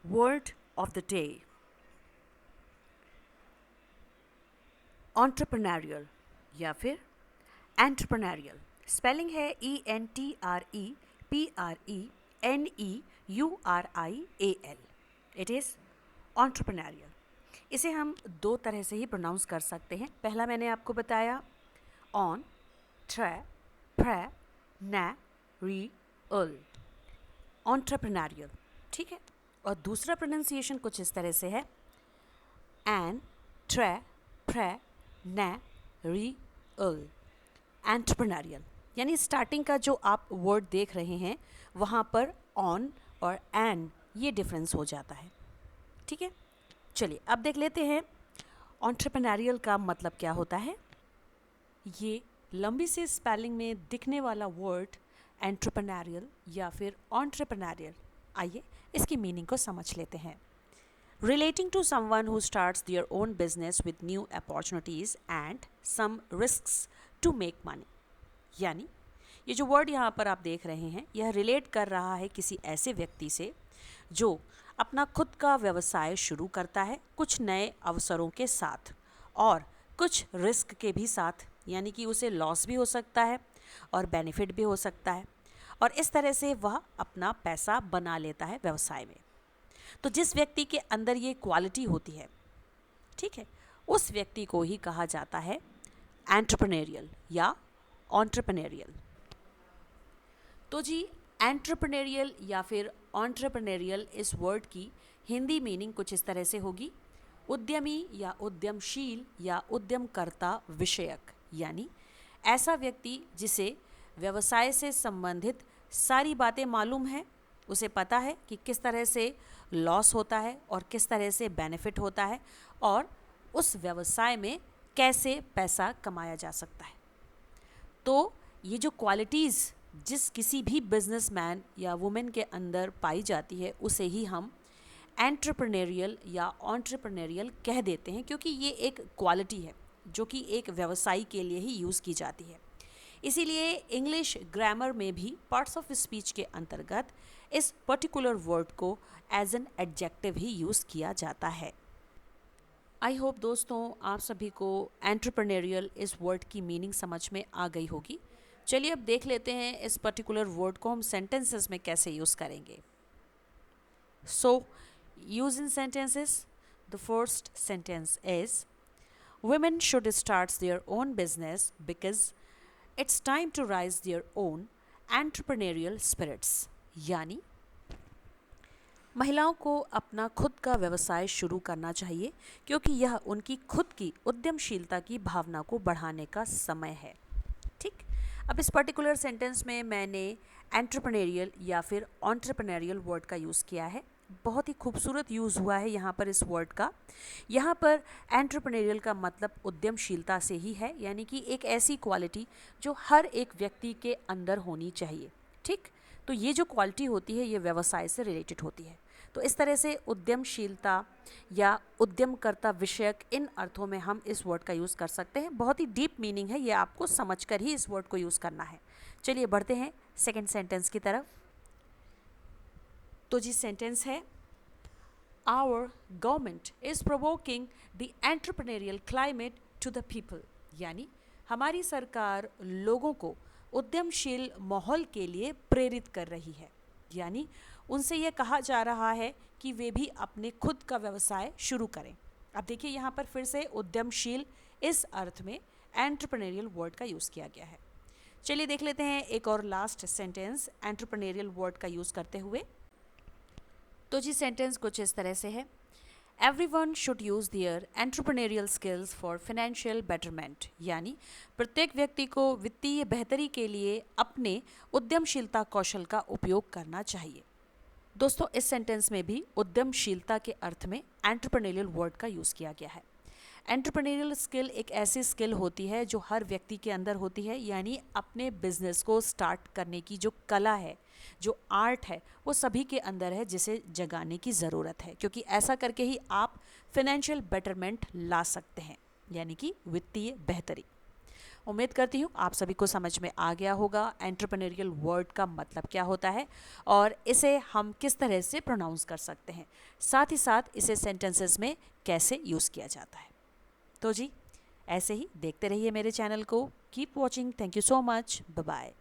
Word of the day entrepreneurial या फिर entrepreneurial. Spelling है ENTREPRENEURIAL। It is entrepreneurial. इसे हम दो तरह से ही प्रोनाउंस कर सकते हैं। पहला मैंने आपको बताया ऑन ट्रे प्रे नै री उल एंटरप्रेन्योरियल, ठीक है। और दूसरा प्रोनाउंसिएशन कुछ इस तरह से है एन ट्रे प्रे नै री उल एंटरप्रेन्योरियल। यानी स्टार्टिंग का जो आप वर्ड देख रहे हैं वहाँ पर ऑन और एन ये डिफरेंस हो जाता है, ठीक है। चलिए अब देख लेते हैं एंटरप्रेन्योरियल का मतलब क्या होता है। ये लंबी से स्पेलिंग में दिखने वाला वर्ड एंटरप्रेन्योरियल या फिर एंटरप्रेन्योरियल, आइए इसकी मीनिंग को समझ लेते हैं। Relating to someone who starts their own business with new opportunities and some risks to make money। यानी ये जो वर्ड यहाँ पर आप देख रहे हैं यह रिलेट कर रहा है किसी ऐसे व्यक्ति से जो अपना खुद का व्यवसाय शुरू करता है कुछ नए अवसरों के साथ और कुछ रिस्क के भी साथ, यानी कि उसे लॉस भी हो सकता है और बेनिफिट भी हो सकता है, और इस तरह से वह अपना पैसा बना लेता है व्यवसाय में। तो जिस व्यक्ति के अंदर ये क्वालिटी होती है, ठीक है, उस व्यक्ति को ही कहा जाता है एंटरप्रेन्योरियल या एंटरप्रेन्योरियल। तो जी एंटरप्रेन्योरियल या फिर एंटरप्रेन्योरियल इस वर्ड की हिंदी मीनिंग कुछ इस तरह से होगी उद्यमी या उद्यमशील या उद्यमकर्ता विषयक। यानी ऐसा व्यक्ति जिसे व्यवसाय से संबंधित सारी बातें मालूम है, उसे पता है कि किस तरह से लॉस होता है और किस तरह से बेनिफिट होता है और उस व्यवसाय में कैसे पैसा कमाया जा सकता है। तो ये जो क्वालिटीज़ जिस किसी भी बिजनेसमैन या वुमेन के अंदर पाई जाती है उसे ही हम एंटरप्रेन्योरियल या एंटरप्रेन्योरियल कह देते हैं, क्योंकि ये एक क्वालिटी है जो कि एक व्यवसायी के लिए ही यूज़ की जाती है। इसीलिए इंग्लिश ग्रामर में भी पार्ट्स ऑफ स्पीच के अंतर्गत इस पर्टिकुलर वर्ड को एज एन एडजेक्टिव ही यूज़ किया जाता है। आई होप दोस्तों आप सभी को एंटरप्रेन्योरियल इस वर्ड की मीनिंग समझ में आ गई होगी। चलिए अब देख लेते हैं इस पर्टिकुलर वर्ड को हम सेंटेंसेस में कैसे यूज़ करेंगे। So use in sentences. The first sentence is women should start their own business because it's time to rise their own entrepreneurial spirits। यानी महिलाओं को अपना खुद का व्यवसाय शुरू करना चाहिए क्योंकि यह उनकी खुद की उद्यमशीलता की भावना को बढ़ाने का समय है। ठीक, अब इस पर्टिकुलर सेंटेंस में मैंने एंटरप्रेन्योरियल या फिर एंटरप्रेन्योरियल वर्ड का यूज़ किया है। बहुत ही खूबसूरत यूज़ हुआ है यहाँ पर इस वर्ड का। यहाँ पर एंटरप्रेन्योरियल का मतलब उद्यमशीलता से ही है, यानी कि एक ऐसी क्वालिटी जो हर एक व्यक्ति के अंदर होनी चाहिए। ठीक, तो ये जो क्वालिटी होती है ये व्यवसाय से रिलेटेड होती है। तो इस तरह से उद्यमशीलता या उद्यमकर्ता विषयक इन अर्थों में हम इस वर्ड का यूज़ कर सकते हैं। बहुत ही डीप मीनिंग है, ये आपको समझकर ही इस वर्ड को यूज़ करना है। चलिए बढ़ते हैं सेकेंड सेंटेंस की तरफ। तो जी सेंटेंस है our government is provoking the entrepreneurial climate to the people. यानी हमारी सरकार लोगों को उद्यमशील माहौल के लिए प्रेरित कर रही है। यानी उनसे यह कहा जा रहा है कि वे भी अपने खुद का व्यवसाय शुरू करें। अब देखिए यहाँ पर फिर से उद्यमशील इस अर्थ में एंटरप्रेन्योरियल वर्ड का यूज़ किया गया है। चलिए देख लेते हैं एक और लास्ट सेंटेंस एंटरप्रेन्योरियल वर्ड का यूज़ करते हुए। तो जी सेंटेंस कुछ इस तरह से है everyone should use their entrepreneurial skills for financial betterment. यानी प्रत्येक व्यक्ति को वित्तीय बेहतरी के लिए अपने उद्यमशीलता कौशल का उपयोग करना चाहिए। दोस्तों इस सेंटेंस में भी उद्यमशीलता के अर्थ में एंटरप्रेन्योरियल वर्ड का यूज़ किया गया है। एंटरप्रेन्योरियल स्किल एक ऐसी स्किल होती है जो हर व्यक्ति के अंदर होती है, यानी अपने बिजनेस को स्टार्ट करने की जो कला है, जो आर्ट है, वो सभी के अंदर है, जिसे जगाने की ज़रूरत है, क्योंकि ऐसा करके ही आप फाइनेंशियल बेटरमेंट ला सकते हैं, यानी कि वित्तीय बेहतरी। उम्मीद करती हूँ आप सभी को समझ में आ गया होगा एंटरप्रेन्योरियल वर्ड का मतलब क्या होता है और इसे हम किस तरह से प्रोनाउंस कर सकते हैं, साथ ही साथ इसे सेंटेंसेस में कैसे यूज़ किया जाता है। तो जी ऐसे ही देखते रहिए मेरे चैनल को। Keep watching. Thank you so much. Bye bye.